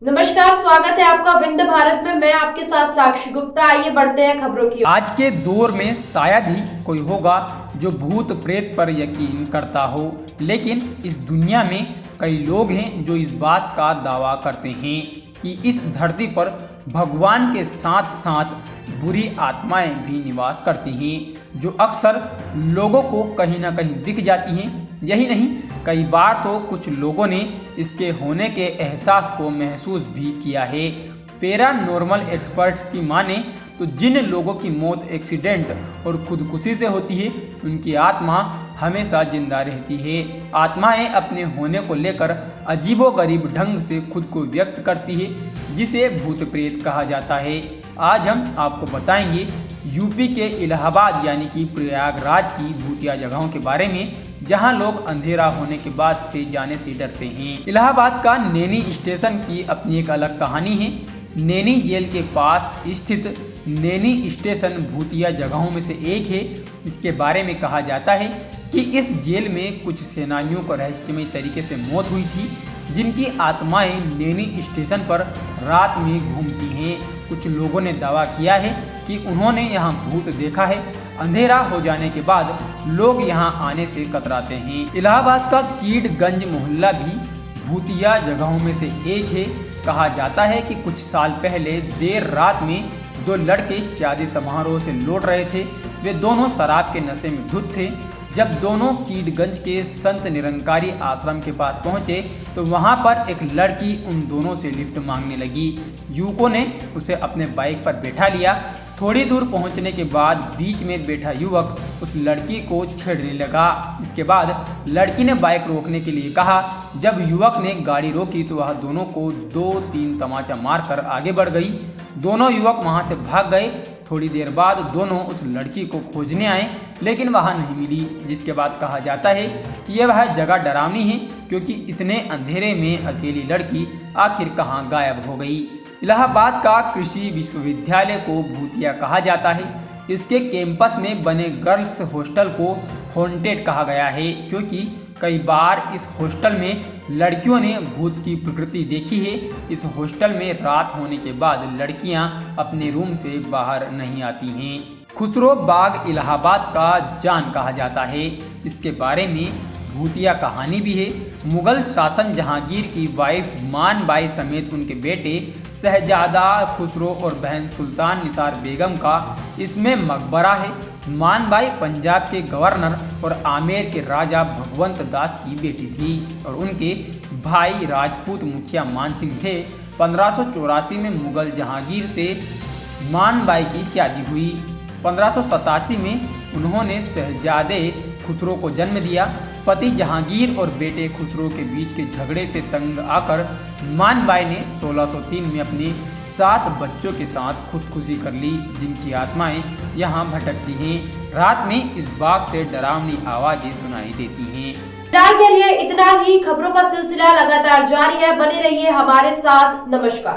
नमस्कार, स्वागत है आपका विंध्य भारत में। मैं आपके साथ साक्षी गुप्ता। आइए बढ़ते हैं खबरों की। आज के दौर में शायद ही कोई होगा जो भूत प्रेत पर यकीन करता हो, लेकिन इस दुनिया में कई लोग हैं जो इस बात का दावा करते हैं कि इस धरती पर भगवान के साथ साथ बुरी आत्माएं भी निवास करती हैं, जो अक्सर लोगों को कहीं ना कहीं दिख जाती हैं। यही नहीं, कई बार तो कुछ लोगों ने इसके होने के एहसास को महसूस भी किया है। पैरानॉर्मल एक्सपर्ट्स की माने तो जिन लोगों की मौत एक्सीडेंट और खुदकुशी से होती है, उनकी आत्मा हमेशा जिंदा रहती है। आत्माएं अपने होने को लेकर अजीबोगरीब ढंग से खुद को व्यक्त करती है, जिसे भूत प्रेत कहा जाता है। आज हम आपको बताएंगे यूपी के इलाहाबाद यानी कि प्रयागराज की भूतिया जगहों के बारे में, जहां लोग अंधेरा होने के बाद से जाने से डरते हैं। इलाहाबाद का नैनी स्टेशन की अपनी एक अलग कहानी है। नैनी जेल के पास स्थित नैनी स्टेशन भूतिया जगहों में से एक है। इसके बारे में कहा जाता है कि इस जेल में कुछ सेनानियों को रहस्यमय तरीके से मौत हुई थी, जिनकी आत्माएं नैनी स्टेशन पर रात में घूमती हैं। कुछ लोगों ने दावा किया है कि उन्होंने यहाँ भूत देखा है। अंधेरा हो जाने के बाद लोग यहाँ आने से कतराते हैं। इलाहाबाद का कीडगंज मोहल्ला भी भूतिया जगहों में से एक है। कहा जाता है कि कुछ साल पहले देर रात में दो लड़के शादी समारोह से लौट रहे थे। वे दोनों शराब के नशे में धुत थे। जब दोनों कीडगंज के संत निरंकारी आश्रम के पास पहुंचे तो वहां पर एक लड़की उन दोनों से लिफ्ट मांगने लगी। युवकों ने उसे अपने बाइक पर बैठा लिया। थोड़ी दूर पहुंचने के बाद बीच में बैठा युवक उस लड़की को छेड़ने लगा। इसके बाद लड़की ने बाइक रोकने के लिए कहा। जब युवक ने गाड़ी रोकी तो वह दोनों को 2-3 तमाचा मारकर आगे बढ़ गई। दोनों युवक वहां से भाग गए। थोड़ी देर बाद दोनों उस लड़की को खोजने आए, लेकिन वहां नहीं मिली। जिसके बाद कहा जाता है कि यह वह जगह डरावनी है, क्योंकि इतने अंधेरे में अकेली लड़की आखिर कहां गायब हो गई। इलाहाबाद का कृषि विश्वविद्यालय को भूतिया कहा जाता है। इसके कैंपस में बने गर्ल्स हॉस्टल को हॉन्टेड कहा गया है, क्योंकि कई बार इस हॉस्टल में लड़कियों ने भूत की प्रकृति देखी है। इस हॉस्टल में रात होने के बाद लड़कियां अपने रूम से बाहर नहीं आती हैं। खुसरो बाग इलाहाबाद का जान कहा जाता है। इसके बारे में भूतिया कहानी भी है। मुगल शासन जहांगीर की वाइफ मान बाई समेत उनके बेटे शहजादा खुसरो और बहन सुल्तान निसार बेगम का इसमें मकबरा है। मान बाई पंजाब के गवर्नर और आमेर के राजा भगवंत दास की बेटी थी और उनके भाई राजपूत मुखिया मान सिंह थे। 1584 में मुगल जहांगीर से मान बाई की शादी हुई। 1587 में उन्होंने शहजादे खुसरो को जन्म दिया। पति जहांगीर और बेटे खुसरो के बीच के झगड़े से तंग आकर मान बाई ने 1603 में अपने 7 बच्चों के साथ खुदकुशी कर ली, जिनकी आत्माएं यहाँ भटकती हैं। रात में इस बाग से डरावनी आवाजें सुनाई देती हैं। फिलहाल के लिए इतना ही। खबरों का सिलसिला लगातार जारी है, बने रहिए हमारे साथ। नमस्कार।